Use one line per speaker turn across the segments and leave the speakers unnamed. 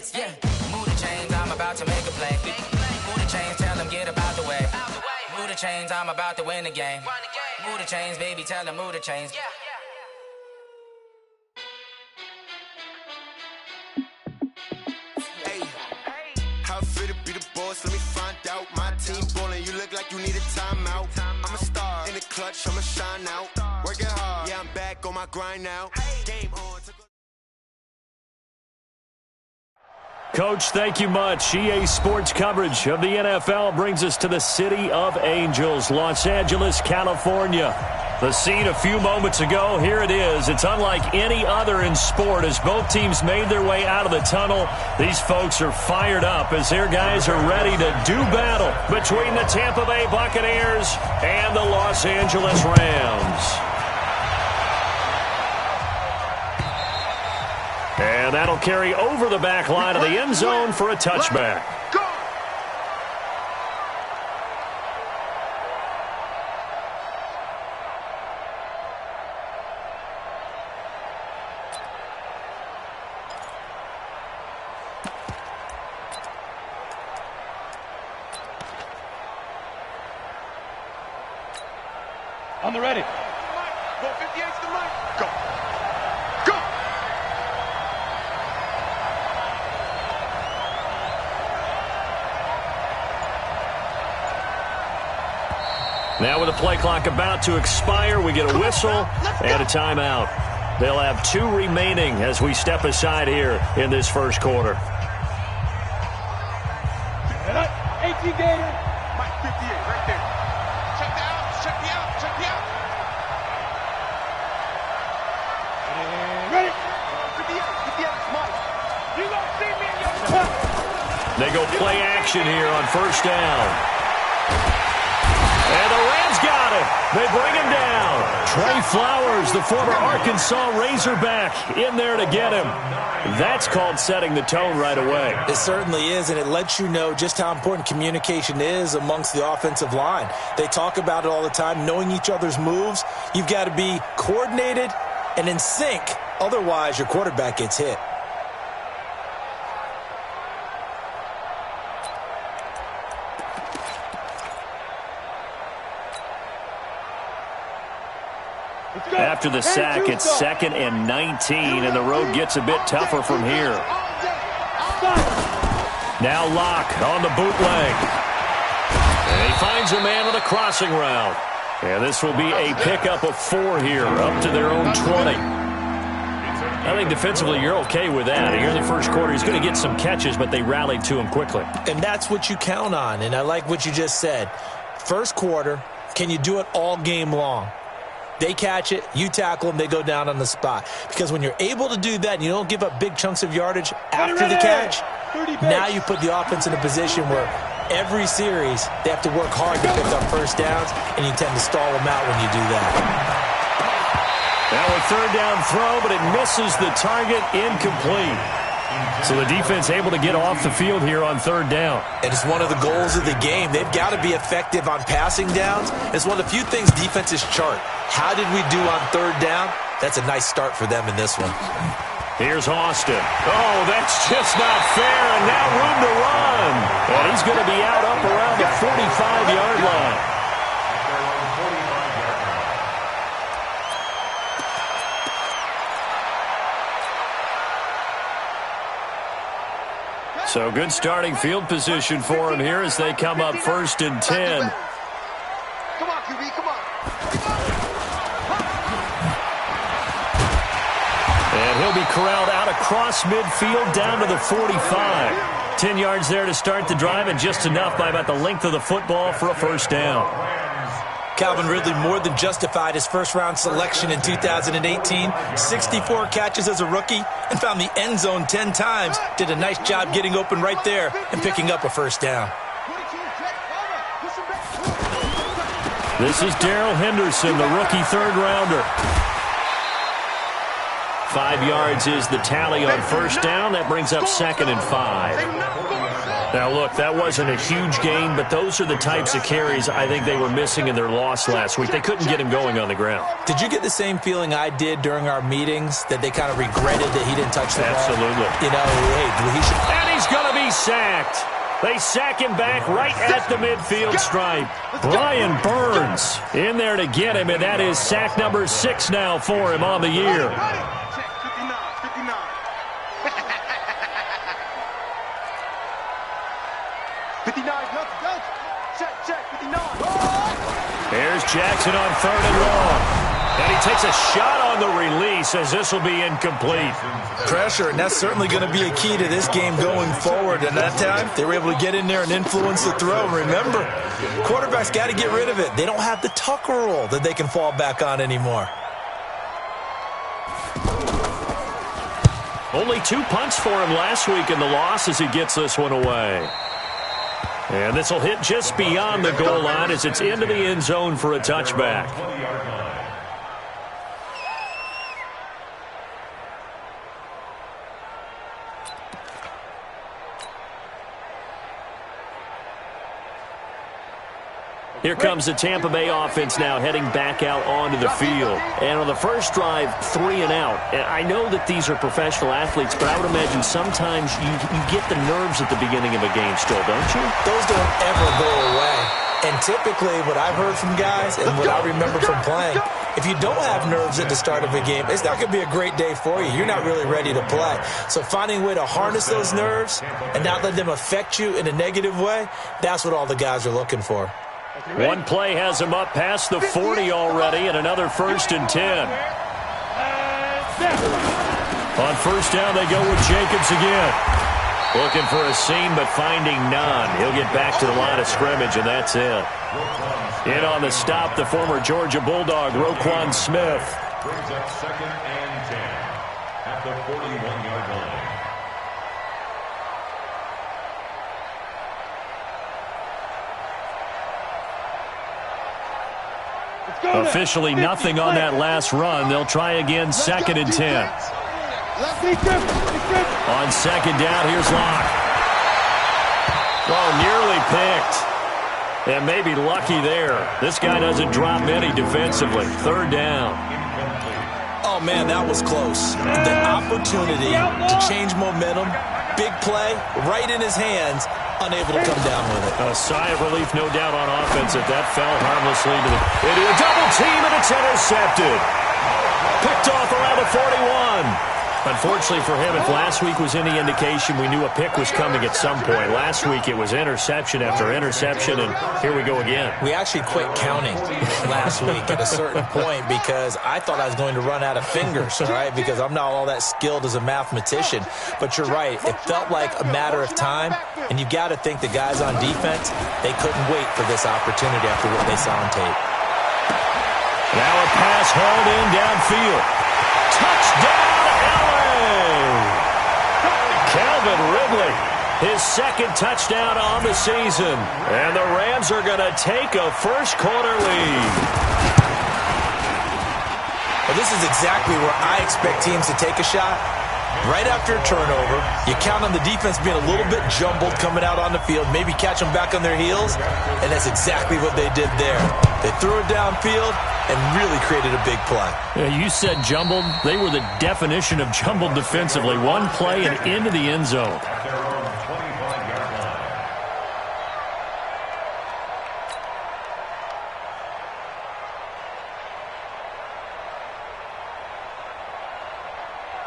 hits, yeah. Move the chains, I'm about to make a play. Move the chains, tell them get about the way. Move the chains, I'm about to win the game. Move the chains, baby, tell them move the chains.
Hey, how fit to be the boss? Let me find out. My team ballin', you look like you need a timeout. I'm a star in the clutch, I'ma shine out. Working hard, yeah, I'm back on my grind now. Game on.
Coach, thank you much. EA Sports coverage of the NFL brings us to the City of Angels, Los Angeles, California. The scene a few moments ago, here it is. It's unlike any other in sport as both teams made their way out of the tunnel. These folks are fired up as their guys are ready to do battle between the Tampa Bay Buccaneers and the Los Angeles Rams. And that'll carry over the back line of the end zone for a touchback.
On the ready.
Go 58's the mic. Go. Go.
Now with the play clock about to expire, we get a whistle and a timeout. They'll have 2 remaining as we step aside here in this first quarter.
18 Gator.
Mike 58 right there. Check the out. Check the out. Check the out.
Ready?
58. 58 is Mike.
You gonna see me in your...
They go play action here on first down. And the Rams got it. They bring him down. Trey Flowers, the former Arkansas Razorback, in there to get him. That's called setting the tone right away.
It certainly is, and it lets you know just how important communication is amongst the offensive line. They talk about it all the time, knowing each other's moves. You've got to be coordinated and in sync. Otherwise, your quarterback gets hit.
After the sack, it's 2nd and 19, and the road gets a bit tougher from here. Now Locke on the bootleg. And he finds a man with a crossing route. And this will be a pickup of 4 here, up to their own 20. I think defensively you're okay with that. Here in the first quarter, he's going to get some catches, but they rallied to him quickly.
And that's what you count on, and I like what you just said. First quarter, can you do it all game long? They catch it, you tackle them, they go down on the spot. Because when you're able to do that and you don't give up big chunks of yardage after the catch, now you put the offense in a position where every series they have to work hard to pick up first downs, and you tend to stall them out when you do that.
Now a third down throw, but it misses the target, incomplete. So the defense able to get off the field here on third down.
And it's one of the goals of the game. They've got to be effective on passing downs. It's one of the few things defenses chart. How did we do on third down? That's a nice start for them in this one.
Here's Austin. Oh, that's just not fair, and now room to run. And he's going to be out up around the 45-yard line. So good starting field position for him here as they come up 1st and 10.
Come on, QB, come on.
And he'll be corralled out across midfield down to the 45. 10 yards there to start the drive, and just enough by about the length of the football for a first down.
Calvin Ridley more than justified his first-round selection in 2018. 64 catches as a rookie and found the end zone 10 times. Did a nice job getting open right there and picking up a first down.
This is Darrell Henderson, the rookie third-rounder. 5 yards is the tally on first down. That brings up 2nd and 5. Now, look, that wasn't a huge gain, but those are the types of carries I think they were missing in their loss last week. They couldn't get him going on the ground.
Did you get the same feeling I did during our meetings, that they kind of regretted that he didn't touch the ball?
Absolutely.
You know, hey, he should...
And he's going to be sacked. They sack him back right at the midfield stripe. Brian Burns in there to get him, and that is sack number 6 now for him on the year. Here's Jackson on 3rd and long. And he takes a shot on the release as this will be incomplete.
Pressure, and that's certainly going to be a key to this game going forward. And that time, they were able to get in there and influence the throw. Remember, quarterbacks got to get rid of it. They don't have the Tucker rule that they can fall back on anymore.
Only 2 punts for him last week in the loss as he gets this one away. And this will hit just beyond the goal line as it's into the end zone for a touchback. Here comes the Tampa Bay offense now heading back out onto the field. And on the first drive, 3 and out. And I know that these are professional athletes, but I would imagine sometimes you get the nerves at the beginning of a game still, don't you?
Those don't ever go away. And typically what I've heard from guys and what I remember from playing, if you don't have nerves at the start of a game, it's not going to be a great day for you. You're not really ready to play. So finding a way to harness those nerves and not let them affect you in a negative way, that's what all the guys are looking for.
One play has him up past the 40 already, and another 1st and 10. On first down, they go with Jacobs again. Looking for a seam, but finding none. He'll get back to the line of scrimmage, and that's it. In on the stop, the former Georgia Bulldog, Roquan Smith.
Brings up 2nd and 10 at the 41-yard line.
Officially nothing on that last run. They'll try again, 2nd and 10. On 2nd down, here's Locke. Oh, nearly picked. And maybe lucky there. This guy doesn't drop many defensively. 3rd down.
Oh, man, that was close. The opportunity to change momentum, big play, right in his hands, unable to come down with it.
A sigh of relief, no doubt, on offense that fell harmlessly into a double team, and it's intercepted. Picked off around the 41. Unfortunately for him, if last week was any indication, we knew a pick was coming at some point. Last week it was interception after interception, and here we go again.
We actually quit counting last week at a certain point because I thought I was going to run out of fingers, right? Because I'm not all that skilled as a mathematician. But you're right. It felt like a matter of time, and you got to think the guys on defense, they couldn't wait for this opportunity after what they saw on tape.
Now a pass hauled in downfield. Touchdown! Calvin Ridley, his 2nd touchdown on the season. And the Rams are going to take a first-quarter lead.
Well, this is exactly where I expect teams to take a shot. Right after a turnover, you count on the defense being a little bit jumbled coming out on the field, maybe catch them back on their heels, and that's exactly what they did there. They threw it downfield and really created a big play.
Yeah, you said jumbled. They were the definition of jumbled defensively. One play and into the end zone.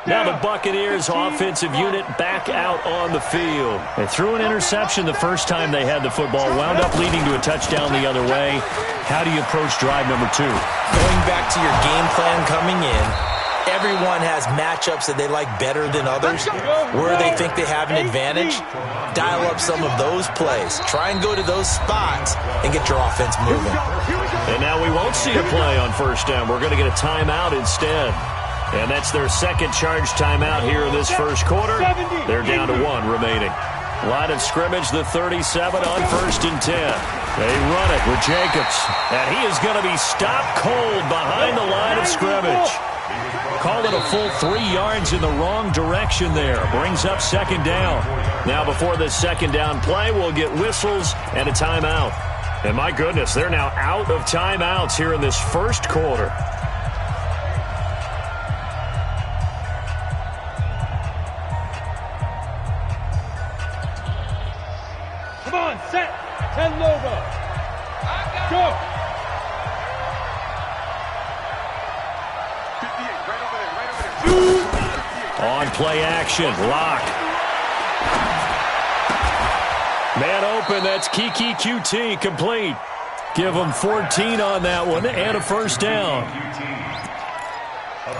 Now the Buccaneers offensive unit back out on the field. They threw an interception the first time they had the football, wound up leading to a touchdown the other way. How do you approach drive number 2?
Going back to your game plan coming in, everyone has matchups that they like better than others. Where they think they have an advantage, dial up some of those plays. Try and go to those spots and get your offense moving.
And now we won't see a play on first down. We're going to get a timeout instead. And that's their 2nd charge timeout here in this first quarter. They're down to 1 remaining. Line of scrimmage, the 37 on 1st and 10. They run it with Jacobs. And he is going to be stopped cold behind the line of scrimmage. Call it a full 3 yards in the wrong direction there. Brings up second down. Now before this second down play, we'll get whistles and a timeout. And my goodness, they're now out of timeouts here in this first quarter.
Come on, set. 10 logo. Go.
58, right over there.
On play action, lock. Man open, that's Kiki QT, complete. Give them 14 on that one and a first down.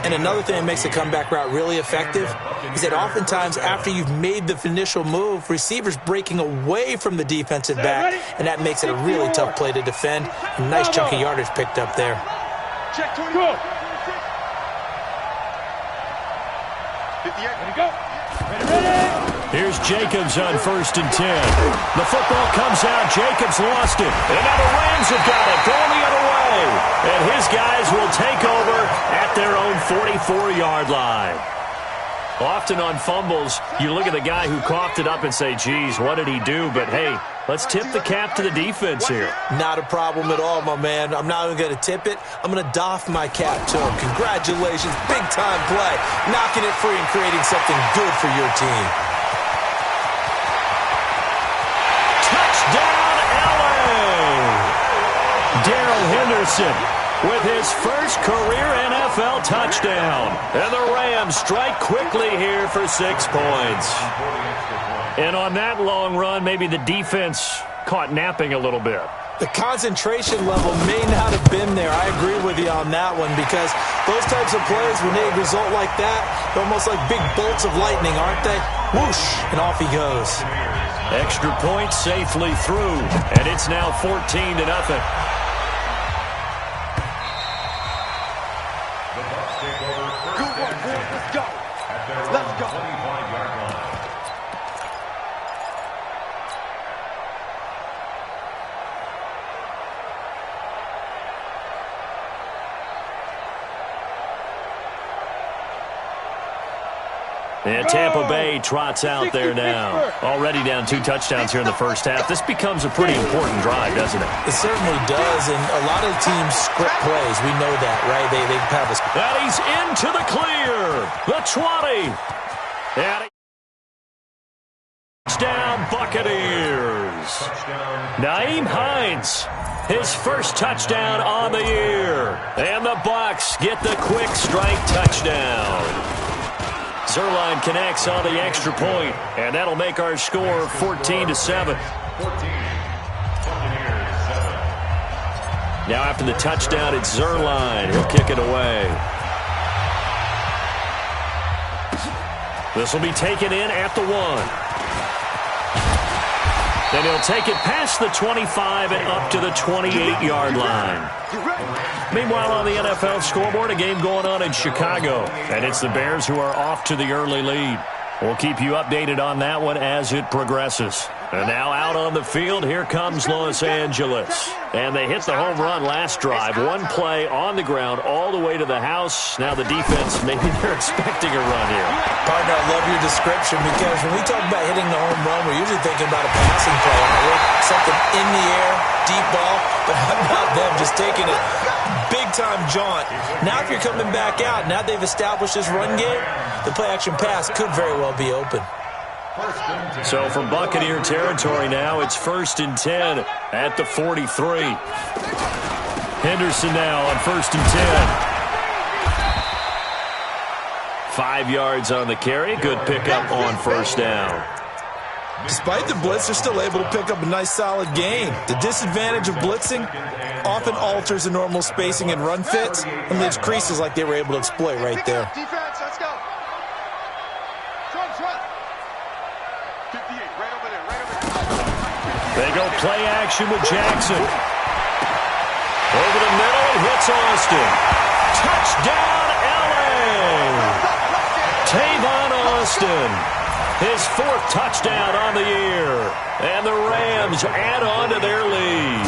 And another thing that makes the comeback route really effective is that oftentimes after you've made the initial move, receivers breaking away from the defensive back, and that makes it a really tough play to defend. A nice chunk of yardage picked up there.
Check 20.
Go.
58.
Ready, go. Ready.
Here's Jacobs on 1st and 10. The football comes out. Jacobs lost it. And now the Rams have got it. Going the other way. And his guys will take over at their own 44-yard line. Often on fumbles, you look at the guy who coughed it up and say, geez, what did he do? But, hey, let's tip the cap to the defense here.
Not a problem at all, my man. I'm not even going to tip it. I'm going to doff my cap to him. Congratulations. Big-time play. Knocking it free and creating something good for your team.
Darrell Henderson with his first career NFL touchdown. And the Rams strike quickly here for 6 points. And on that long run, maybe the defense caught napping a little bit.
The concentration level may not have been there. I agree with you on that one because those types of plays, when they result like that, they're almost like big bolts of lightning, aren't they? Whoosh, and off he goes.
Extra point safely through, and it's now 14-0.
Let's go.
And Tampa Bay trots out there now. Already down 2 touchdowns here in the first half. This becomes a pretty important drive, doesn't it?
It certainly does, and a lot of teams script plays. We know that, right? They have a...
And he's into the clear. The 20. And touchdown, Buccaneers. Nyheim Hines, his first touchdown on the year. And the Bucs get the quick strike touchdown. Zerline connects on the extra point, and that'll make our score 14-7. Now after the touchdown, it's Zerline. He'll kick it away. This will be taken in at the 1. Then he'll take it past the 25 and up to the 28-yard line. Meanwhile, on the NFL scoreboard, a game going on in Chicago. And it's the Bears who are off to the early lead. We'll keep you updated on that one as it progresses. And now out on the field, here comes Los Angeles. And they hit the home run last drive. 1 play on the ground all the way to the house. Now the defense, maybe they're expecting a run here.
Partner, I love your description because when we talk about hitting the home run, we're usually thinking about a passing play. Something in the air, deep ball. But how about them just taking it big-time jaunt? Now if you're coming back out, now they've established this run game, the play-action pass could very well be open.
So from Buccaneer territory now, it's 1st and 10 at the 43. Henderson now on 1st and 10. 5 yards on the carry. Good pickup on first down.
Despite the blitz, they're still able to pick up a nice solid gain. The disadvantage of blitzing often alters the normal spacing and run fits and leaves creases like they were able to exploit right there.
Defense, let's go. Front. 58, right over there,
They go play action with Jackson. Over the middle, hits Austin. Touchdown, L.A. Tavon Austin. His 4th touchdown on the year. And the Rams add on to their lead.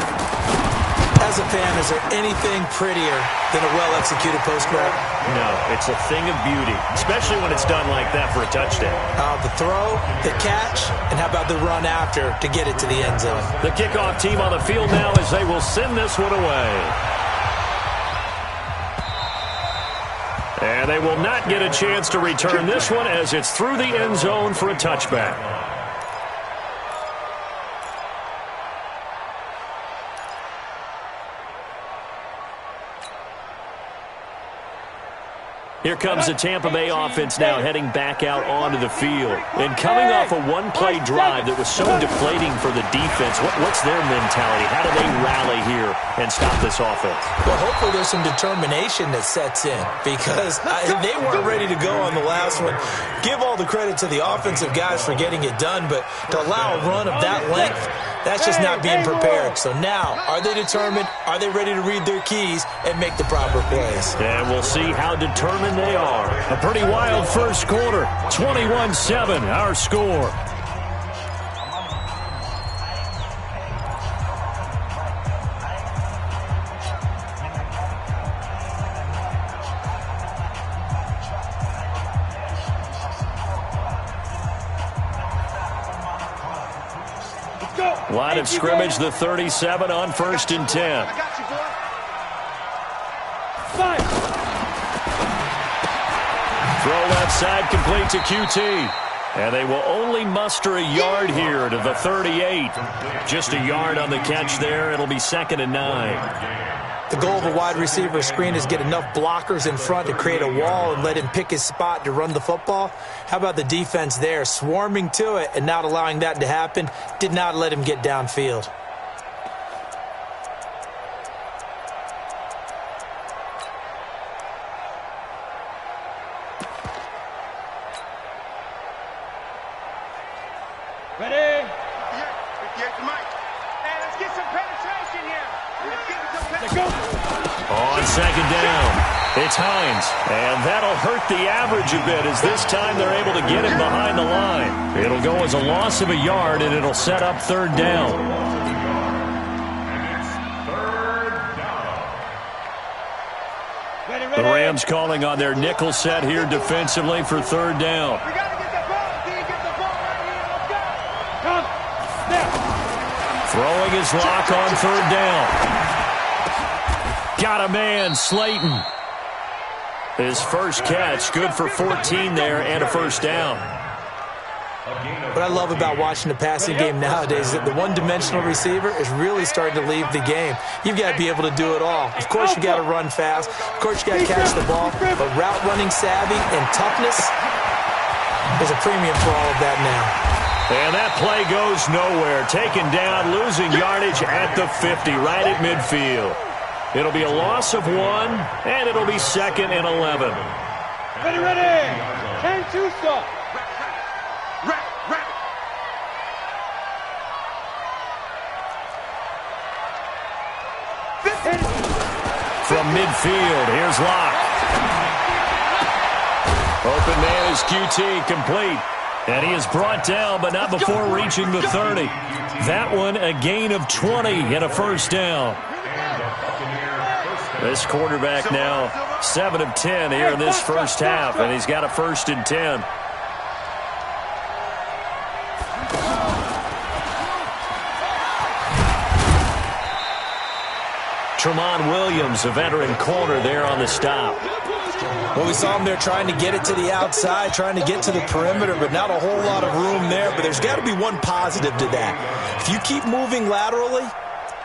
As a fan, is there anything prettier than a well-executed post grab?
No, it's a thing of beauty, especially when it's done like that for a touchdown.
The throw, the catch, and how about the run after to get it to the end zone?
The kickoff team on the field now as they will send this one away. And they will not get a chance to return this one as it's through the end zone for a touchback. Here comes the Tampa Bay offense now heading back out onto the field. And coming off a one-play drive that was so deflating for the defense, what's their mentality? How do they rally here and stop this offense?
Well, hopefully there's some determination that sets in because they weren't ready to go on the last one. Give all the credit to the offensive guys for getting it done, but to allow a run of that length, that's just not being prepared. So now, are they determined? Are they ready to read their keys and make the proper plays?
And we'll see how determined they are. A pretty wild first quarter. 21-7, our score. Line of scrimmage, the 37 on 1st and 10.
I got you, boy.
Fight.
Throw left side complete to QT. And they will only muster a yard here to the 38. Just a yard on the catch there. It'll be 2nd and 9.
The goal of a wide receiver screen is get enough blockers in front to create a wall and let him pick his spot to run the football. How about the defense there, swarming to it and not allowing that to happen? Did not let him get downfield.
Ready?
58 to Mike. Hey, let's get some penetration here. Let's get some
Let's
penetration.
go.
On 2nd down, it's Hines. And that'll hurt the average a bit as this time they're able to get him behind the line. It'll go as a loss of a yard, and it'll set up 3rd down.
Ready,
The
ready.
Rams calling on their nickel set here defensively for 3rd down.
We got to get the ball. Can you get the ball right here? Let's go.
Come. Snap.
Throwing his lock on 3rd down. Got a man, Slayton. His first catch, good for 14 there and a 1st down.
What I love about watching the passing game nowadays is that the one-dimensional receiver is really starting to leave the game. You've got to be able to do it all. Of course, you got to run fast. Of course, you got to catch the ball. But route running savvy and toughness, there's a premium for all of that now.
And that play goes nowhere. Taken down, losing yardage at the 50, right at midfield. It'll be a loss of 1, and it'll be 2nd and 11.
Ready, ready. 10-2 stop.
Rap.
From midfield, here's Locke. Open man is QT, complete. And he is brought down, but not before reaching the 30. That one, a gain of 20 and a 1st down. This quarterback now 7 of 10 here in this first half, and he's got a 1st and 10. Tremont Williams, a veteran corner there on the stop.
Well, we saw him there trying to get it to the outside, trying to get to the perimeter, but not a whole lot of room there. But there's got to be one positive to that. If you keep moving laterally,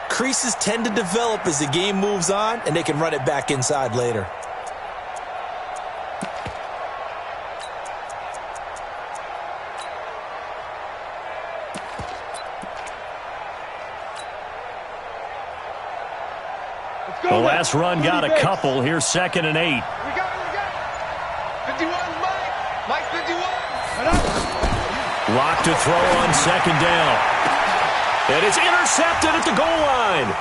creases tend to develop as the game moves on, and they can run it back inside later.
The last run got a couple. Here's 2nd and 8.
We got it. 51, Mike. 51.
Locked to throw on 2nd down. And it's intercepted at the goal line.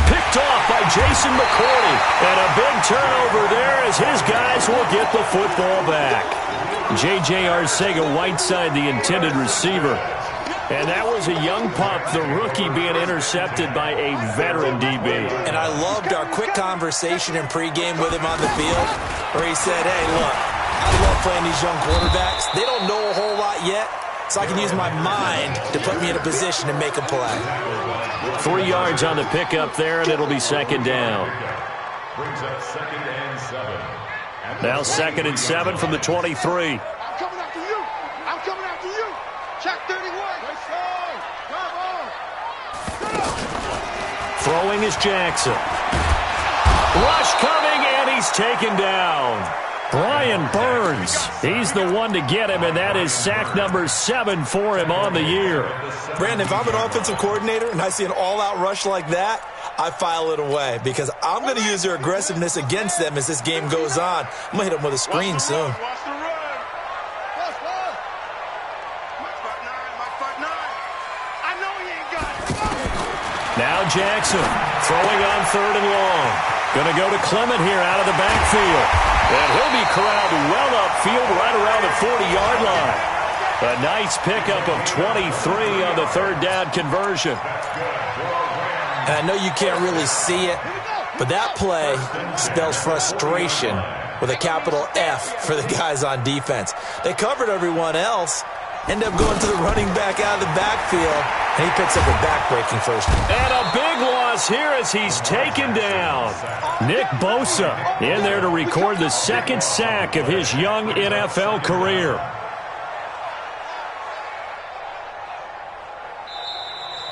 Picked off by Jason McCourty. And a big turnover there as his guys will get the football back. J.J. Arcega-Whiteside, the intended receiver. And that was a young pup, the rookie, being intercepted by a veteran DB.
And I loved our quick conversation in pregame with him on the field where he said, hey, look, I love playing these young quarterbacks. They don't know a whole lot yet, so I can use my mind to put me in a position to make a play.
3 yards on the pickup there, and it'll be second down.
Brings up 2nd and 7.
Now 2nd and 7 from the 23.
I'm coming after you. I'm coming after you. Check 31. Come on.
Throwing is Jackson. Rush coming, and he's taken down. Brian Burns, he's the one to get him, and that is sack number 7 for him on the year.
Brandon, if I'm an offensive coordinator and I see an all-out rush like that, I file it away because I'm going to use their aggressiveness against them as this game goes on. I'm going to hit them with a screen soon.
Watch the run. Watch the run. Mike Fight 9. I know he ain't got it.
Now Jackson throwing on 3rd and long. Going to go to Clement here out of the backfield. And he'll be corralled well upfield right around the 40-yard line. A nice pickup of 23 on the 3rd down conversion.
And I know you can't really see it, but that play spells frustration with a capital F for the guys on defense. They covered everyone else, end up going to the running back out of the backfield, and he picks up a back-breaking first.
And a big loss here as he's taken down. Nick Bosa in there to record the 2nd sack of his young NFL career.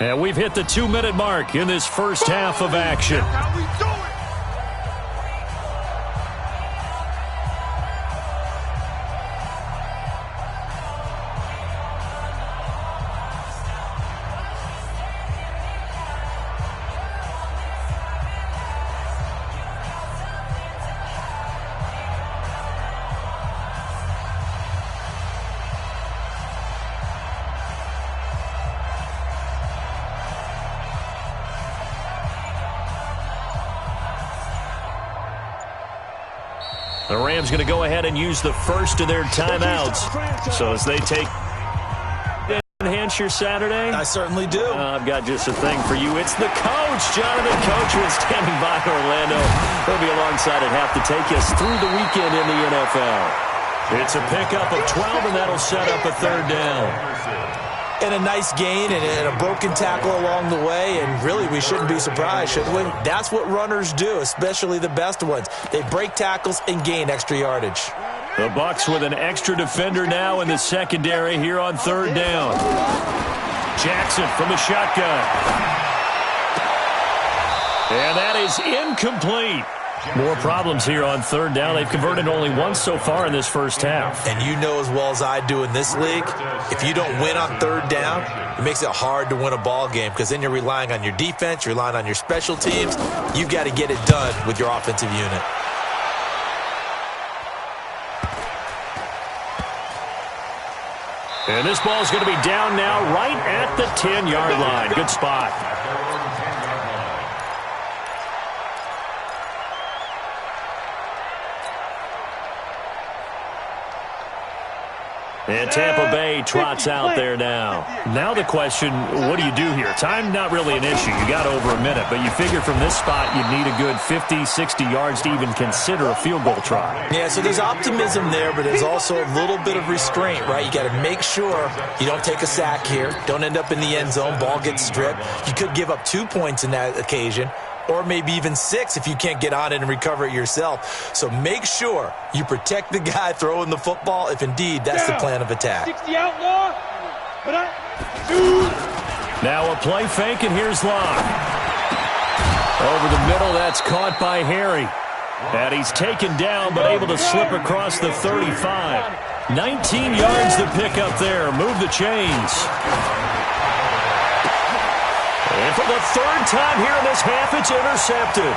And we've hit the 2-minute mark in this first half of action.
How we do it?
The Rams going to go ahead and use the first of their timeouts. So as they take... Enhance your Saturday?
I certainly do.
I've got just a thing for you. It's the coach, Jonathan Coachman, standing by Orlando. He'll be alongside at half to take us through the weekend in the NFL. It's a pickup of 12, and that'll set up a 3rd down.
And a nice gain and a broken tackle along the way, and really we shouldn't be surprised, should we? That's what runners do, especially the best ones. They break tackles and gain extra yardage.
The Bucs with an extra defender now in the secondary here on 3rd down. Jackson from the shotgun. And that is incomplete. More problems here on 3rd down. They've converted only once so far in this first half.
And you know as well as I do in this league, if you don't win on 3rd down, it makes it hard to win a ball game because then you're relying on your defense, you're relying on your special teams. You've got to get it done with your offensive unit.
And this ball is going to be down now right at the 10-yard line. Good spot. And Tampa Bay trots out there now. Now the question, what do you do here? Time not really an issue. You got over a minute, but you figure from this spot you'd need a good 50, 60 yards to even consider a field goal try.
Yeah, so there's optimism there, but there's also a little bit of restraint, right? You got to make sure you don't take a sack here. Don't end up in the end zone. Ball gets stripped. You could give up 2 points in that occasion, or maybe even 6 if you can't get on it and recover it yourself. So make sure you protect the guy throwing the football if indeed that's the plan of attack.
60 outlaw.
Now a play fake, and here's Locke. Over the middle, that's caught by Harry. And he's taken down but able to slip across the 35. 19 yards to pick up there. Move the chains. And for the 3rd time here in this half, it's intercepted.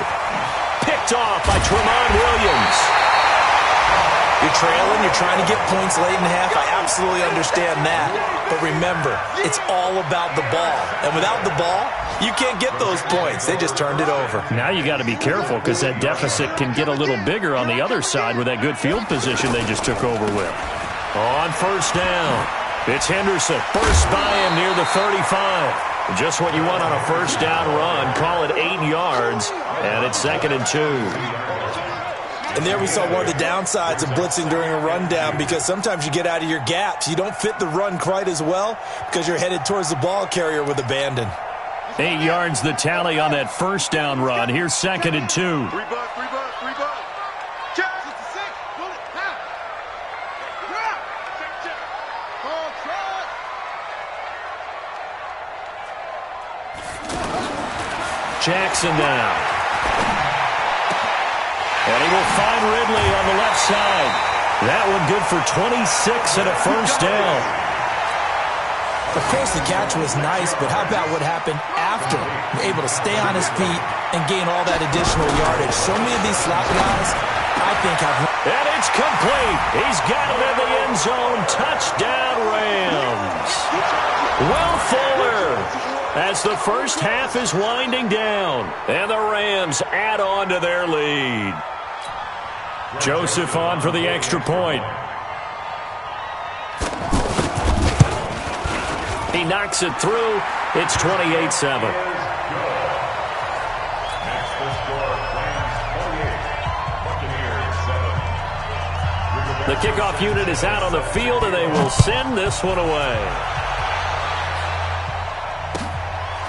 Picked off by Tremont Williams.
You're trailing, you're trying to get points late in the half. I absolutely understand that. But remember, it's all about the ball. And without the ball, you can't get those points. They just turned it over.
Now you got to be careful because that deficit can get a little bigger on the other side with that good field position they just took over with. On 1st down. It's Henderson. First by him near the 35. Just what you want on a first down run. Call it 8 yards. And it's 2nd and 2.
And there we saw one of the downsides of blitzing during a rundown, because sometimes you get out of your gaps. You don't fit the run quite as well because you're headed towards the ball carrier with abandon.
8 yards the tally on that first down run. Here's 2nd and 2.
Three bucks. Check. 66. Pull it. Now. Drop. Check. Ball try.
Jackson now. And he will find Ridley on the left side. That one good for 26 and a first down.
Of course, the catch was nice, but how about what happened after? Able to stay on his feet and gain all that additional yardage. So many of these slot guys, I think, have...
And it's complete. He's got it in the end zone. Touchdown, Rams. Will Fuller, as the first half is winding down, and the Rams add on to their lead. Joseph on for the extra point. He knocks it through. It's 28-7. The kickoff unit is out on the field, and they will send this one away.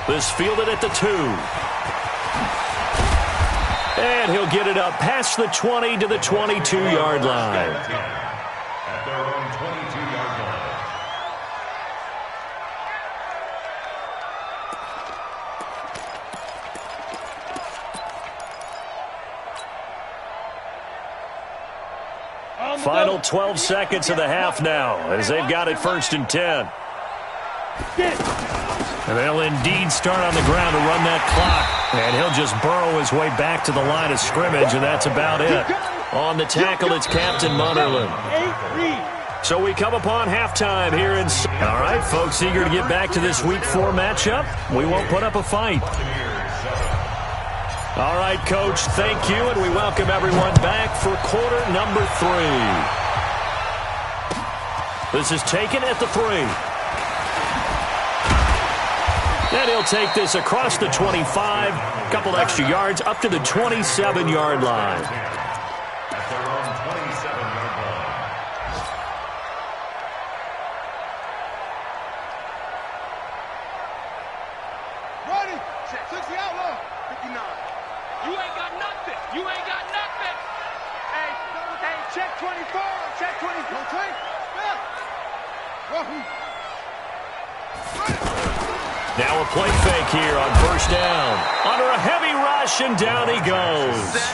This fielded at the 2. And he'll get it up past the 20 to the 22-yard line.
At their own 22-yard line.
Final 12 seconds of the half now, as they've got it 1st and 10. And they'll indeed start on the ground to run that clock. And he'll just burrow his way back to the line of scrimmage, and that's about it. On the tackle, it's Captain Munderland. So we come upon halftime here in... All right, folks, eager to get back to this Week 4 matchup. We won't put up a fight. All right, Coach, thank you, and we welcome everyone back for quarter number 3. This is taken at the 3. And he'll take this across the 25, a couple extra yards, up to the 27-yard line.
At their own 27-yard line.
Ready. Check. 60 outlaw. 59. You ain't got nothing. Hey, check 24. Check 24.
Now a play fake here on first down. Under a heavy rush, and down he goes.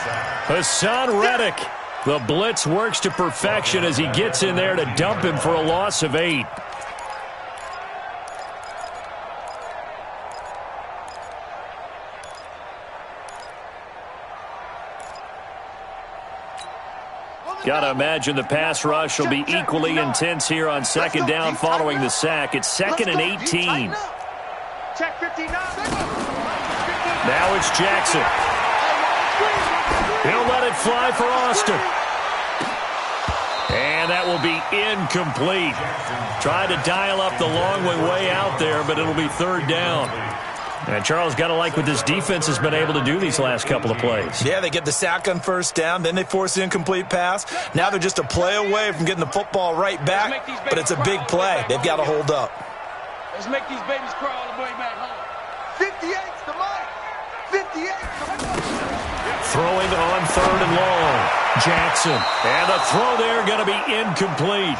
Hassan Reddick. The blitz works to perfection as he gets in there to dump him for a loss of 8. Got to imagine the pass rush will be equally intense here on second down following the sack. It's 2nd and 18.
Check 59.
Now it's Jackson. He'll let it fly for Austin. And that will be incomplete. Tried to dial up the long way out there, but it'll be 3rd down. And Charles, got to like what this defense has been able to do these last couple of plays.
Yeah, they get the sack on first down, then they force the incomplete pass. Now they're just a play away from getting the football right back, but it's a big play. They've got to hold up.
Let's make these babies crawl all the way back home.
58's the mark. 58's the mark.
Throwing on 3rd and long. Jackson. And the throw there going to be incomplete.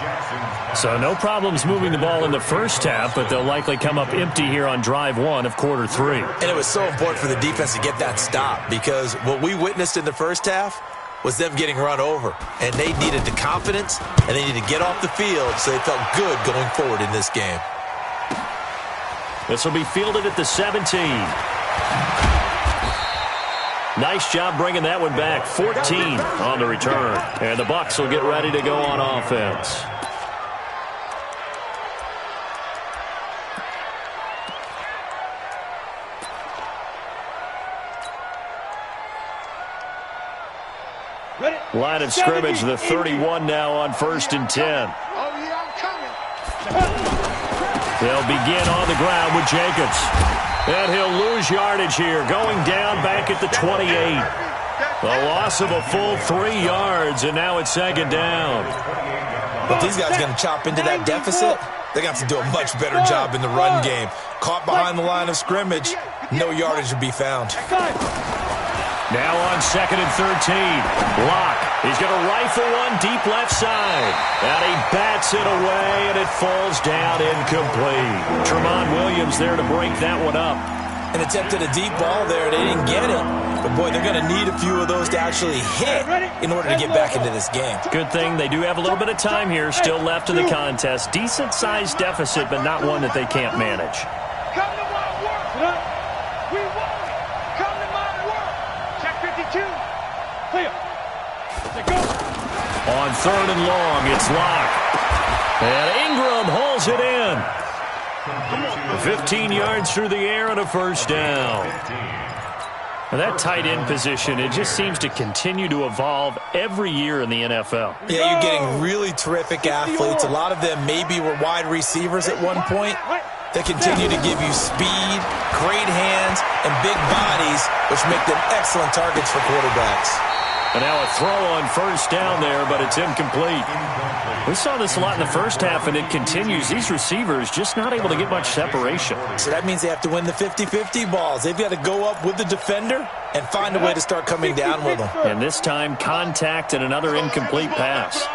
So no problems moving the ball in the first half, but they'll likely come up empty here on drive 1 of quarter 3.
And it was so important for the defense to get that stop, because what we witnessed in the first half was them getting run over. And they needed the confidence, and they needed to get off the field so they felt good going forward in this game.
This will be fielded at the 17. Nice job bringing that one back. 14 on the return. And the Bucs will get ready to go on offense. Line of scrimmage, the 31 now on 1st and 10.
Oh, yeah, I'm coming.
They'll begin on the ground with Jacobs. And he'll lose yardage here, going down back at the 28. The loss of a full 3 yards, and now it's second down.
But these guys are going to chop into that deficit. They're going to have to do a much better job in the run game. Caught behind the line of scrimmage, no yardage to be found.
Now on 2nd and 13. Locke. He's going to rifle one deep left side. And he bats it away, and it falls down incomplete. Tremont Williams there to break that one up.
An attempt at a deep ball there. They didn't get it. But, boy, they're going to need a few of those to actually hit in order to get back into this game.
Good thing they do have a little bit of time here still left in the contest. Decent-sized deficit, but not one that they can't manage.
Come to my work. We won. Come to my work. Check 52. Clear. Let's go.
On 3rd and long, it's Locke. And Ingram hauls it in. 15 yards through the air and a first down. Now that tight end position, it just seems to continue to evolve every year in the NFL.
Yeah, you're getting really terrific athletes. A lot of them maybe were wide receivers at one point. They continue to give you speed, great hands, and big bodies, which make them excellent targets for quarterbacks.
And now a throw on first down there, but it's incomplete. We saw this a lot in the first half, and it continues. These receivers just not able to get much separation.
So that means they have to win the 50-50 balls. They've got to go up with the defender and find a way to start coming down with them.
And this time, contact and another incomplete pass.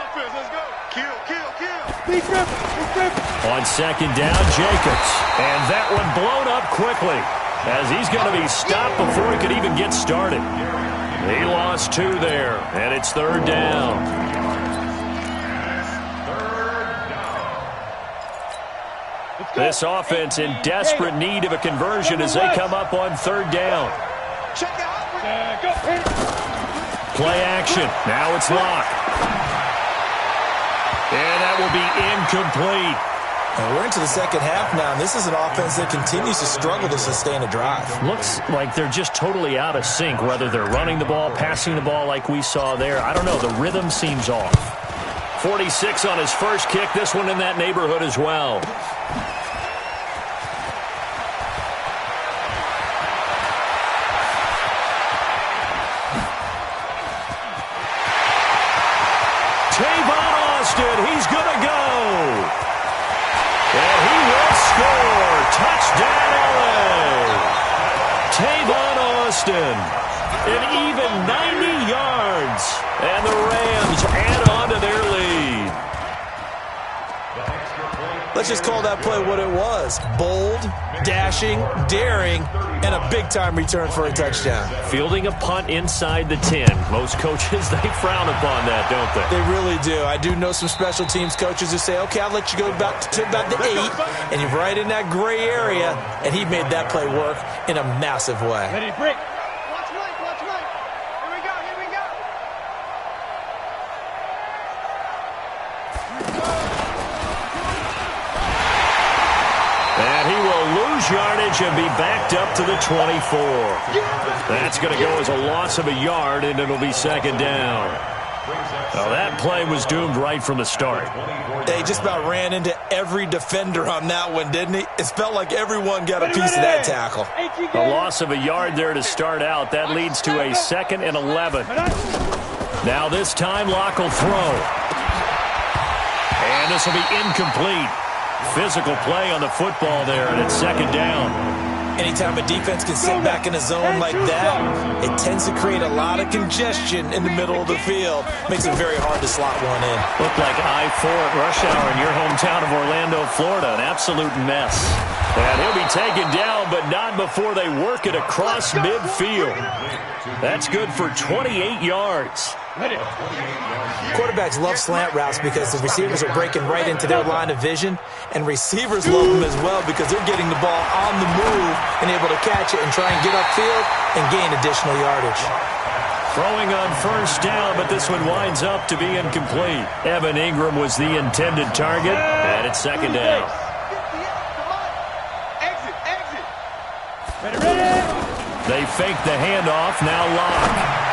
On 2nd down, Jacobs. And that one blown up quickly as he's going to be stopped before he could even get started. He lost 2 there, and it's 3rd down. This offense in desperate need of a conversion as they come up on 3rd down. Play action. Now it's Locke. And that will be incomplete.
And we're into the second half now, and this is an offense that continues to struggle to sustain a drive.
Looks like they're just totally out of sync, whether they're running the ball, passing the ball like we saw there. I don't know. The rhythm seems off. 46 on his first kick. This one in that neighborhood as well. Tavon Austin, he's going to go. And he will score. Touchdown, LA. Tavon Austin. An even 90 yards. And the Rams add on to their lead.
Let's just call that play what it was. Bold, dashing, daring, and a big-time return for a touchdown.
Fielding a punt inside the 10. Most coaches, they frown upon that, don't they?
They really do. I do know some special teams coaches who say, okay, I'll let you go back to about the 8, and you're right in that gray area, and he made that play work in a massive way.
Ready, break. Watch right, watch right. Here we go, here we go.
And he will lose yardage and be backed up to the 24. That's going to go as a loss of a yard, and it'll be 2nd down. Now that play was doomed right from the start.
They just about ran into every defender on that one, didn't he? It felt like everyone got a piece of that tackle.
A loss of a yard there to start out. That leads to a 2nd and 11. Now this time, Locke will throw. And this will be incomplete. Physical play on the football there, and it's 2nd down.
Anytime a defense can sit back in a zone like that, it tends to create a lot of congestion in the middle of the field. Makes it very hard to slot one in.
Looked like I-4 at rush hour in your hometown of Orlando, Florida. An absolute mess. And he'll be taken down, but not before they work it across midfield. That's good for 28 yards.
Quarterbacks love slant routes because the receivers are breaking right into their line of vision, and receivers love them as well because they're getting the ball on the move and able to catch it and try and get upfield and gain additional yardage.
Throwing on first down, but this one winds up to be incomplete. Evan Ingram was the intended target, and it's 2nd down. They fake the handoff, now Locke.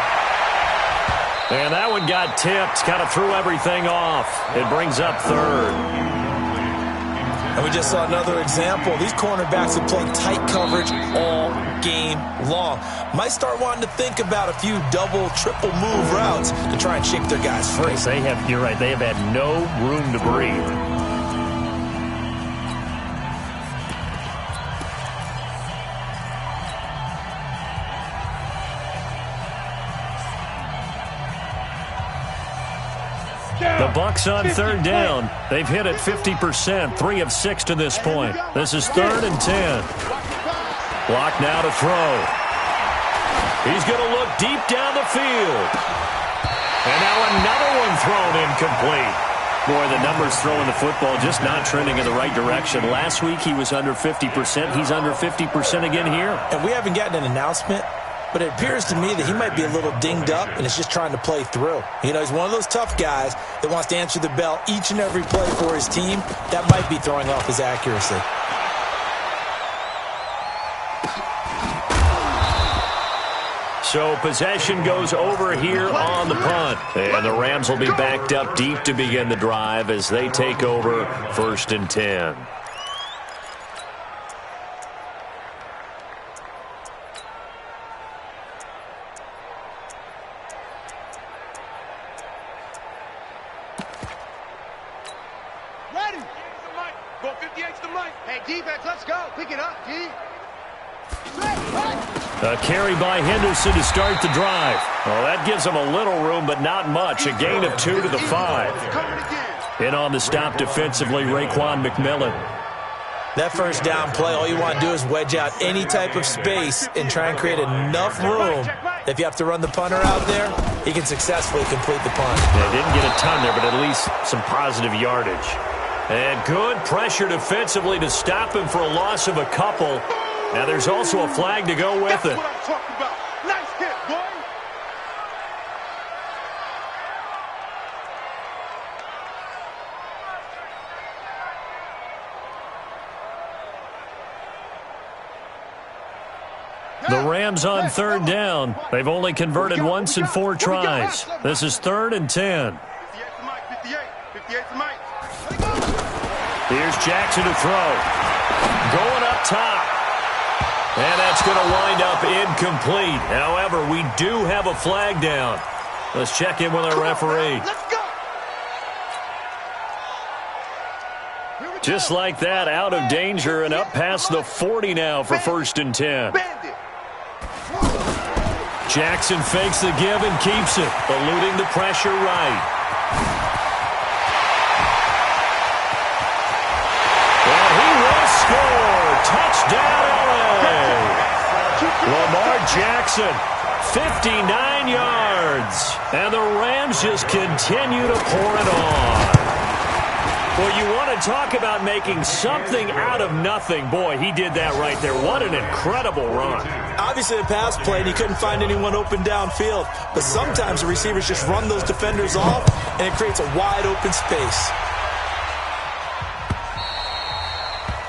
And that one got tipped, kind of threw everything off. It brings up 3rd.
And we just saw another example. These cornerbacks have played tight coverage all game long. Might start wanting to think about a few double, triple move routes to try and shake their guys free.
You're right, they have had no room to breathe. The Bucs on third down. They've hit it 50%, 3 of 6 to this point. This is 3rd and 10. Block now to throw. He's going to look deep down the field. And now another one thrown incomplete. Boy, the numbers throwing the football just not trending in the right direction. Last week he was under 50%. He's under 50% again here.
And we haven't gotten an announcement, but it appears to me that he might be a little dinged up and is just trying to play through. You know, he's one of those tough guys that wants to answer the bell each and every play for his team. That might be throwing off his accuracy.
So possession goes over here on the punt. And the Rams will be backed up deep to begin the drive as they take over 1st and 10.
Ready. Go 58's the mic. Hey, defense, let's go. Pick it up, D.
A carry by Henderson to start the drive. Well, that gives them a little room, but not much. A gain of 2 to the 5. In on the stop defensively, Raekwon McMillan.
That first down play, all you want to do is wedge out any type of space and try and create enough room. If you have to run the punter out there, he can successfully complete the punt.
Yeah, didn't get a ton there, but at least some positive yardage. And good pressure defensively to stop him for a loss of a couple. Now there's also a flag to go with it.
That's what I'm talking about. Nice hit, boy.
The Rams on third down. They've only converted once in 4 tries. This is 3rd and 10.
58's the mic.
Here's Jackson to throw. Going up top. And that's going to wind up incomplete. However, we do have a flag down. Let's check in with our referee.
Let's go.
Just like that, out of danger and up past the 40 now for 1st and 10. Jackson fakes the give and keeps it, eluding the pressure right. And he will score. Touchdown, LA. Lamar Jackson, 59 yards. And the Rams just continue to pour it on. Well, you want to talk about making something out of nothing. Boy, he did that right there. What an incredible run.
Obviously, a pass play, and he couldn't find anyone open downfield. But sometimes the receivers just run those defenders off, and it creates a wide open space.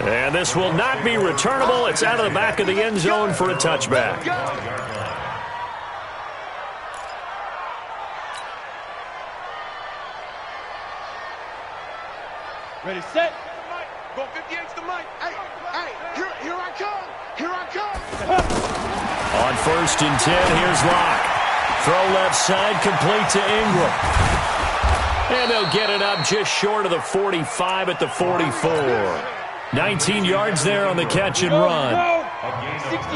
And this will not be returnable. It's out of the back of the end zone for a touchback.
Ready, set. Go 58's the mic. Hey, here I come. Here I come.
On 1st and 10, here's Locke. Throw left side, complete to Ingram. And they'll get it up just short of the 45 at the 44. 19 yards there on the catch and run.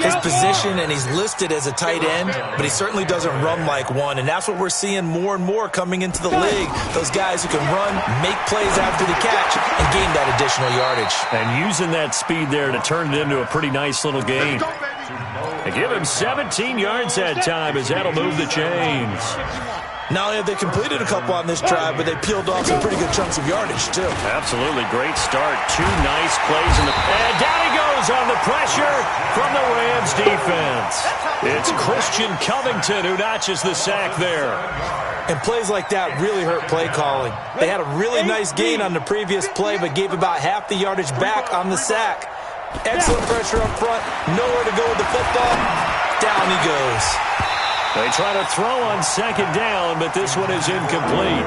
His position, and he's listed as a tight end, but he certainly doesn't run like one, and that's what we're seeing more and more coming into the league. Those guys who can run, make plays after the catch, and gain that additional yardage.
And using that speed there to turn it into a pretty nice little gain. They give him 17 yards that time as that'll move the chains.
Not only have they completed a couple on this drive, but they peeled off some pretty good chunks of yardage, too.
Absolutely. Great start. 2 nice plays. And down he goes on the pressure from the Rams defense. It's Christian Covington who notches the sack there.
And plays like that really hurt play calling. They had a really nice gain on the previous play, but gave about half the yardage back on the sack. Excellent pressure up front. Nowhere to go with the football. Down he goes.
They try to throw on 2nd down, but this one is incomplete.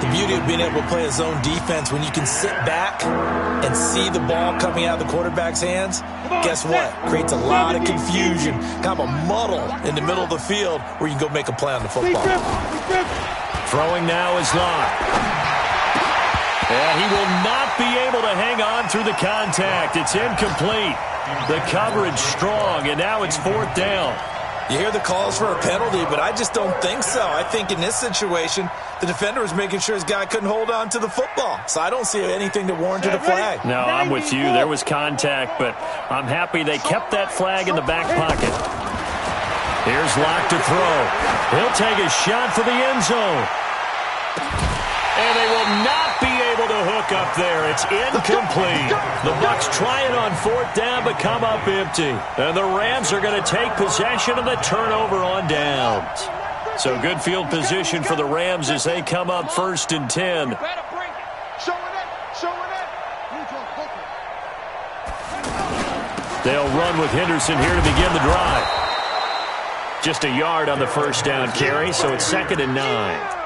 The beauty of being able to play a zone defense, when you can sit back and see the ball coming out of the quarterback's hands, guess what? Creates a lot of confusion, kind of a muddle in the middle of the field where you can go make a play on the football.
Throwing now is Locke. And he will not be able to hang on through the contact. It's incomplete. The coverage strong, and now it's 4th down.
You hear the calls for a penalty, but I just don't think so. I think in this situation, the defender was making sure his guy couldn't hold on to the football. So I don't see anything that warranted a flag.
No, I'm with you. There was contact, but I'm happy they kept that flag in the back pocket. Here's Locke to throw. He'll take a shot for the end zone. And they will not be able to hook up there. It's incomplete. The Bucs try it on 4th down, but come up empty. And the Rams are going to take possession of the turnover on downs. So good field position for the Rams as they come up 1st and 10. They'll run with Henderson here to begin the drive. Just a yard on the 1st down carry, so it's 2nd and 9.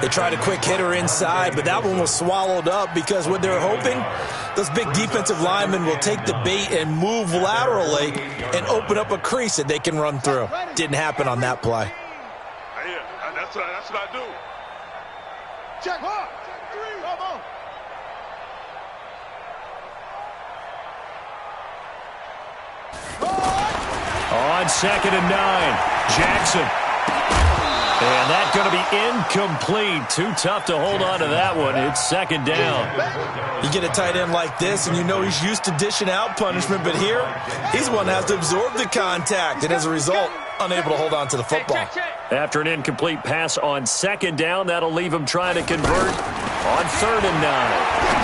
They tried a quick hitter inside, but that one was swallowed up because what they're hoping, those big defensive linemen will take the bait and move laterally and open up a crease that they can run through. Didn't happen on that play.
Yeah, that's what I do. Check hard. Check 3. Come on.
On 2nd and 9, Jackson. And that's going to be incomplete. Too tough to hold on to that one. It's 2nd down.
You get a tight end like this, and you know he's used to dishing out punishment, but here, he's the one that has to absorb the contact, and as a result, unable to hold on to the football.
After an incomplete pass on 2nd down, that'll leave him trying to convert on 3rd and 9.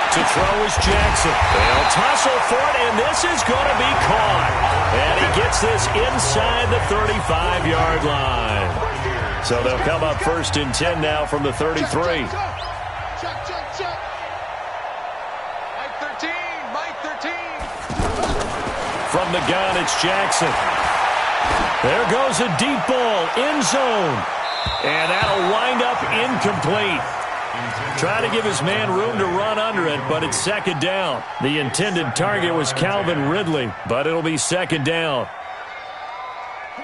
To throw is Jackson. They'll tussle for it, and this is going to be caught. And he gets this inside the 35-yard line. So they'll come up 1st and 10 now from the 33.
Check. Mike 13.
From the gun, it's Jackson. There goes a deep ball, end zone. And that'll wind up incomplete. Try to give his man room to run under it, but it's 2nd down. The intended target was Calvin Ridley, but it'll be 2nd down.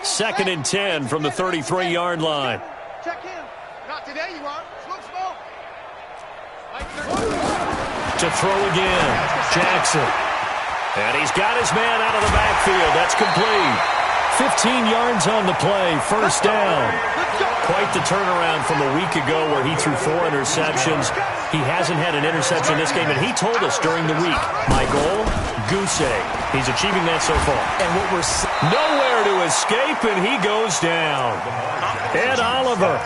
2nd and 10 from the 33-yard line.
Check him. Not today, you are. Slow.
To throw again, Jackson. And he's got his man out of the backfield. That's complete. 15 yards on the play, 1st down. Quite the turnaround from a week ago where he threw 4 interceptions. He hasn't had an interception this game, and he told us during the week, my goal, goose egg. He's achieving that so far.
And what we're
nowhere to escape, and he goes down. Ed Oliver.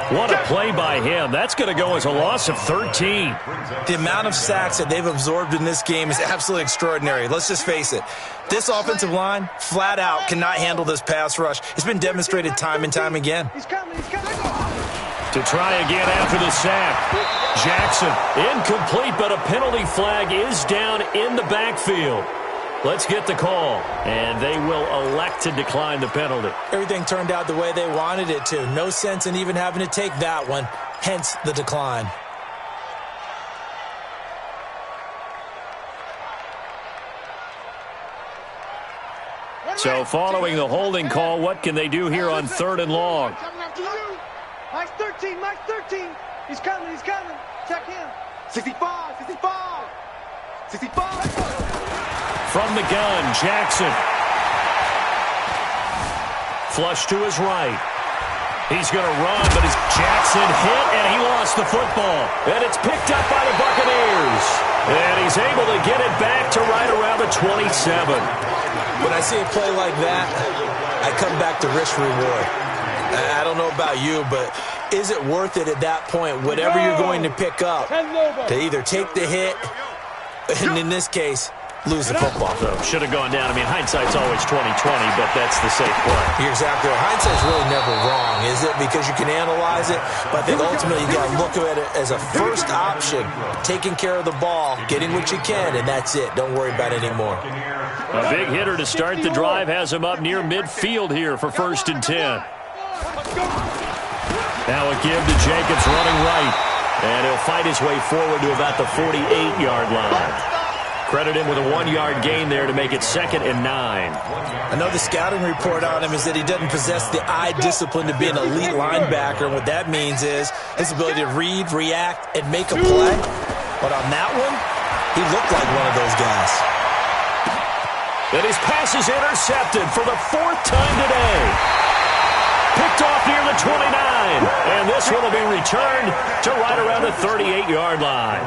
What a play by him. That's going to go as a loss of 13.
The amount of sacks that they've absorbed in this game is absolutely extraordinary. Let's just face it. This offensive line, flat out, cannot handle this pass rush. It's been demonstrated time and time again.
He's coming.
To try again after the sack. Jackson, incomplete, but a penalty flag is down in the backfield. Let's get the call, and they will elect to decline the penalty.
Everything turned out the way they wanted it to. No sense in even having to take that one, hence the decline.
So following the holding call, what can they do here on 3rd and long?
Mike 13. He's coming. Check him. 65.
From the gun, Jackson. Flush to his right. He's going to run, but as Jackson hit, and he lost the football. And it's picked up by the Buccaneers. And he's able to get it back to right around the 27.
When I see a play like that, I come back to risk reward. I don't know about you, but is it worth it at that point, whatever you're going to pick up, to either take the hit, and in this case, lose the football?
So should have gone down. I mean, hindsight's always 20/20, but that's the safe play.
You're exactly right. Hindsight's really never wrong, is it? Because you can analyze it, but I think ultimately you got to look at it as a first option, taking care of the ball, getting what you can, and that's it. Don't worry about it anymore.
A big hitter to start the drive has him up near midfield here for 1st and 10. Now a give to Jacobs running right. And he'll fight his way forward to about the 48-yard line. Credit him with a 1-yard gain there to make it 2nd and 9.
I know the scouting report on him is that he doesn't possess the eye discipline to be an elite linebacker. And what that means is his ability to read, react, and make a play. But on that one, he looked like one of those guys.
And his pass is intercepted for the 4th time today. Picked off near the 29. And this one will be returned to right around the 38-yard line.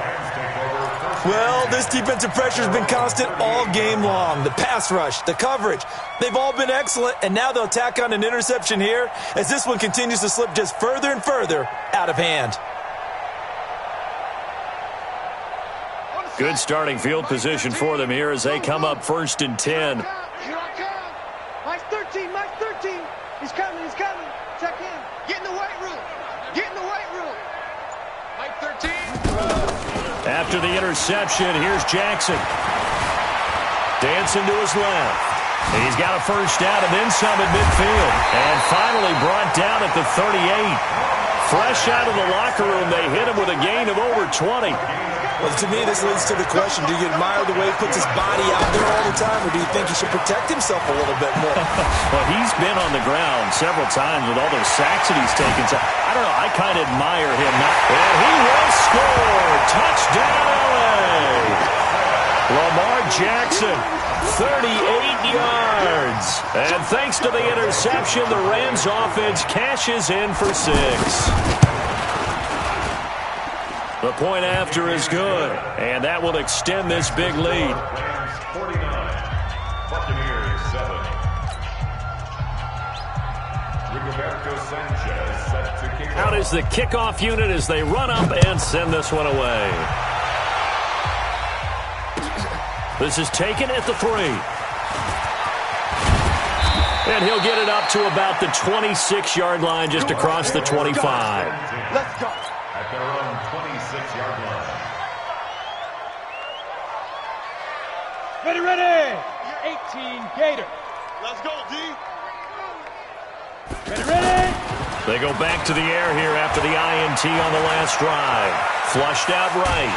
Well, this defensive pressure has been constant all game long. The pass rush, the coverage, they've all been excellent, and now they'll tack on an interception here as this one continues to slip just further and further out of hand.
Good starting field position for them here as they come up 1st and 10.
Here I come. Mike 13, Mike 13. He's coming, he's coming. Check in. Get in the weight room. Get in the weight room. Mike 13.
After the interception, here's Jackson. Dancing to his left. He's got a first down and then some at midfield. And finally brought down at the 38. Fresh out of the locker room, they hit him with a gain of over 20.
Well, to me, this leads to the question, do you admire the way he puts his body out there all the time, or do you think he should protect himself a little bit more?
Well, he's been on the ground several times with all those sacks that he's taken. So, I don't know, I kind of admire him. And he will score! Touchdown, LA! Lamar Jackson, 38 yards. And thanks to the interception, the Rams offense cashes in for 6. The point after is good, and that will extend this big lead.
Rams 49, Buccaneers 7. Rigoberto Sanchez set to kick off.
Out is the kickoff unit as they run up and send this one away. This is taken at the 3. And he'll get it up to about the 26-yard line just across the 25.
Let's go.
At their own 26-yard line.
Ready, ready. 18 Gator. Let's go, D. Ready, ready.
They go back to the air here after the INT on the last drive. Flushed out right.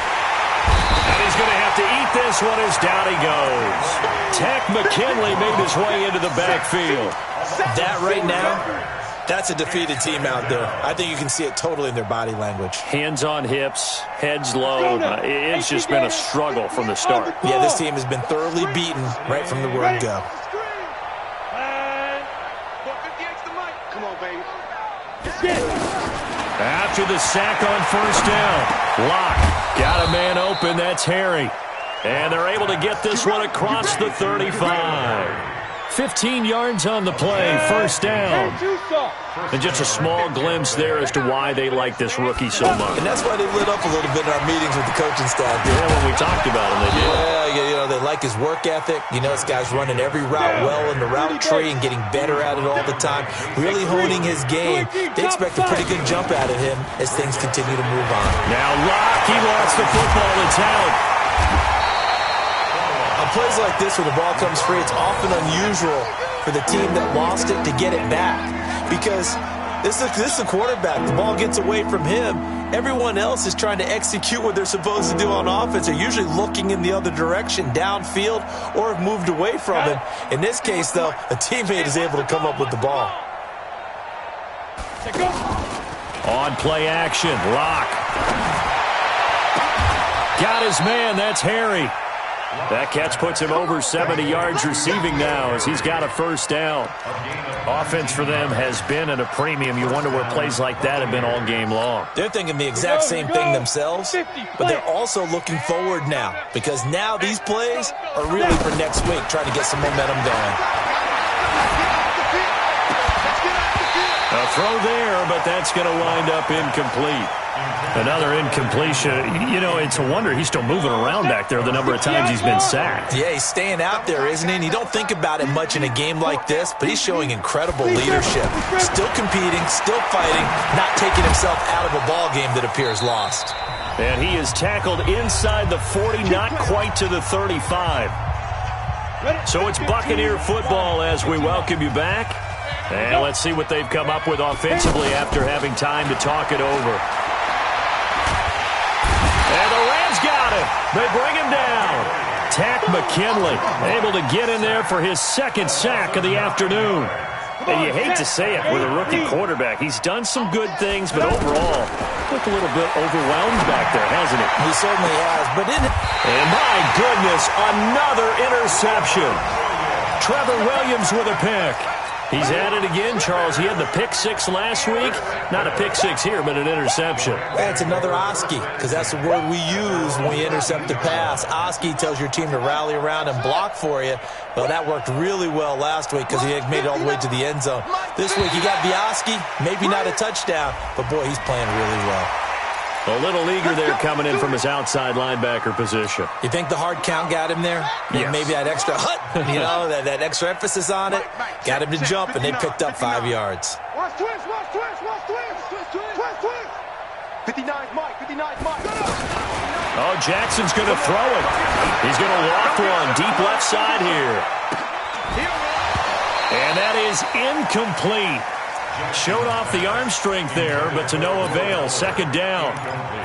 And he's going to have to eat this one as down he goes. Tech McKinley made his way into the backfield.
That right now, that's a defeated team out there. I think you can see it totally in their body language.
Hands on hips, heads low. It's just been a struggle from the start.
Yeah, this team has been thoroughly beaten right from the word go.
Come on, baby.
After the sack on first down, Locke got a man open. That's Harry. And they're able to get this one across the 35. 15 yards on the play, first down. And just a small glimpse there as to why they like this rookie so much.
And that's why they lit up a little bit in our meetings with the coaching staff.
Yeah, when we talked about him, they did.
Yeah, you know, they like his work ethic. You know, this guy's running every route well in the route tree and getting better at it all the time, really honing his game. They expect a pretty good jump out of him as things continue to move on.
Now Locke, he lost the football. It's out.
On plays like this where the ball comes free, it's often unusual for the team that lost it to get it back because this is a quarterback. The ball gets away from him. Everyone else is trying to execute what they're supposed to do on offense. They're usually looking in the other direction, downfield, or have moved away from him. In this case, though, a teammate is able to come up with the ball.
On play action, Locke. Got his man, that's Harry. That catch puts him over 70 yards receiving now as he's got a first down. Offense for them has been at a premium. You wonder where plays like that have been all game long.
They're thinking the exact same thing themselves, but they're also looking forward now because now these plays are really for next week, trying to get some momentum going.
A throw there, but that's going to wind up incomplete. Another incompletion. You know, it's a wonder he's still moving around back there the number of times he's been sacked.
Yeah, he's staying out there, isn't he? And you don't think about it much in a game like this, but he's showing incredible leadership. Still competing, still fighting, not taking himself out of a ball game that appears lost.
And he is tackled inside the 40, not quite to the 35. So it's Buccaneer football as we welcome you back. And let's see what they've come up with offensively after having time to talk it over. And the Rams got him. They bring him down. Tack McKinley able to get in there for his second sack of the afternoon. And you hate to say it with a rookie quarterback. He's done some good things, but overall, looked a little bit overwhelmed back there, hasn't he?
He certainly has.
And my goodness, another interception. Trevor Williams with a pick. He's at it again, Charles. He had the pick six last week. Not a pick six here, but an interception.
That's another Oski, because that's the word we use when we intercept a pass. Oski tells your team to rally around and block for you. Well, that worked really well last week because he had made it all the way to the end zone. This week he got the Oski, maybe not a touchdown, but boy, he's playing really well.
A little eager there coming in from his outside linebacker position.
You think the hard count got him there?
Yes.
Maybe that extra that extra emphasis on it got him to jump, and they picked up 5 yards.
Watch twist. 59's Mike.
Oh, Jackson's going to throw it. He's going to walk one deep left side here. And that is incomplete. Showed off the arm strength there, but to no avail. Second down.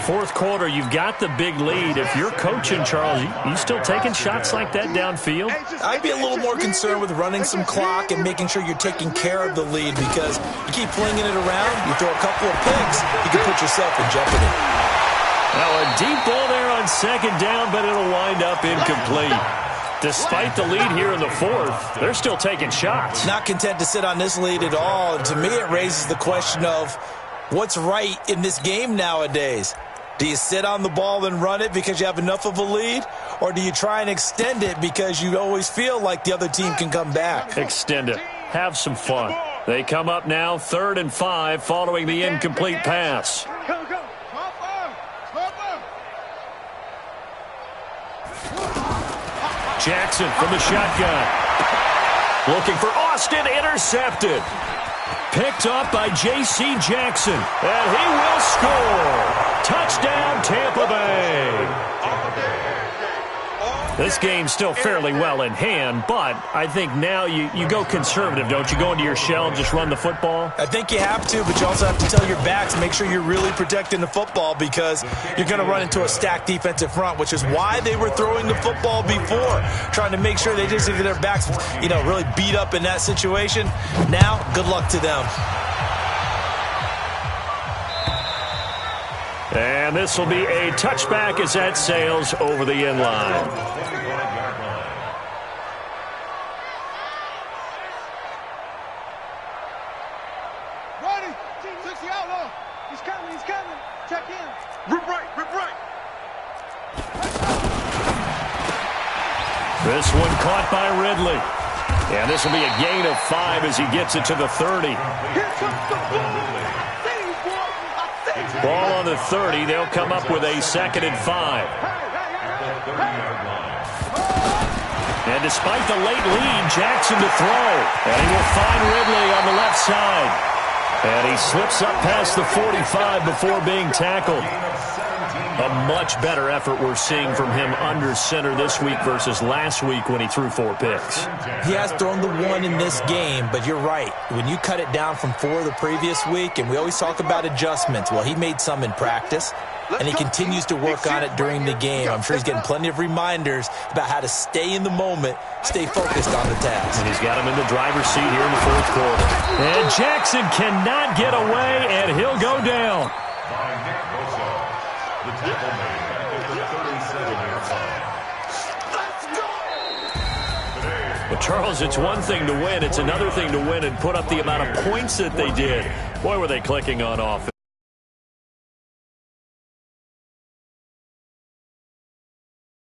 Fourth quarter, you've got the big lead. If you're coaching, Charles, you still taking shots like that downfield?
I'd be a little more concerned with running some clock and making sure you're taking care of the lead, because you keep flinging it around, you throw a couple of picks, you can put yourself in jeopardy.
Now a deep ball there on second down, but it'll wind up incomplete. Despite the lead here in the fourth, they're still taking shots.
Not content to sit on this lead at all. And to me, it raises the question of what's right in this game nowadays. Do you sit on the ball and run it because you have enough of a lead? Or do you try and extend it because you always feel like the other team can come back?
Extend it. Have some fun. They come up now 3rd and 5 following the incomplete pass.
Go.
Jackson from the shotgun. Looking for Austin, intercepted. Picked up by J.C. Jackson. And he will score. Touchdown, Tampa Bay. This game's still fairly well in hand, but I think now you go conservative, don't you? Go into your shell and just run the football?
I think you have to, but you also have to tell your backs, make sure you're really protecting the football, because you're going to run into a stacked defensive front, which is why they were throwing the football before, trying to make sure they just get their backs, really beat up in that situation. Now, good luck to them.
And this will be a touchback as that sails over the end line.
Ready? 60 outlaw. He's coming. Check in. Rip right.
This one caught by Ridley. And this will be a gain of 5 as he gets it to the 30.
Here comes the ball.
Ball on the 30. They'll come up with a 2nd and 5. And despite the late lead, Jackson to throw. And he will find Ridley on the left side. And he slips up past the 45 before being tackled. A much better effort we're seeing from him under center this week versus last week when he threw 4 picks.
He has thrown the 1 in this game, but you're right. When you cut it down from 4 the previous week, and we always talk about adjustments, well, he made some in practice, and he continues to work on it during the game. I'm sure he's getting plenty of reminders about how to stay in the moment, stay focused on the task.
And he's got him in the driver's seat here in the fourth quarter. And Jackson cannot get away, and he'll go down.
The tackle made at the 37-yard line.
Well, Charles, it's one thing to win. It's another thing to win and put up the amount of points that they did. Boy, were they clicking on offense.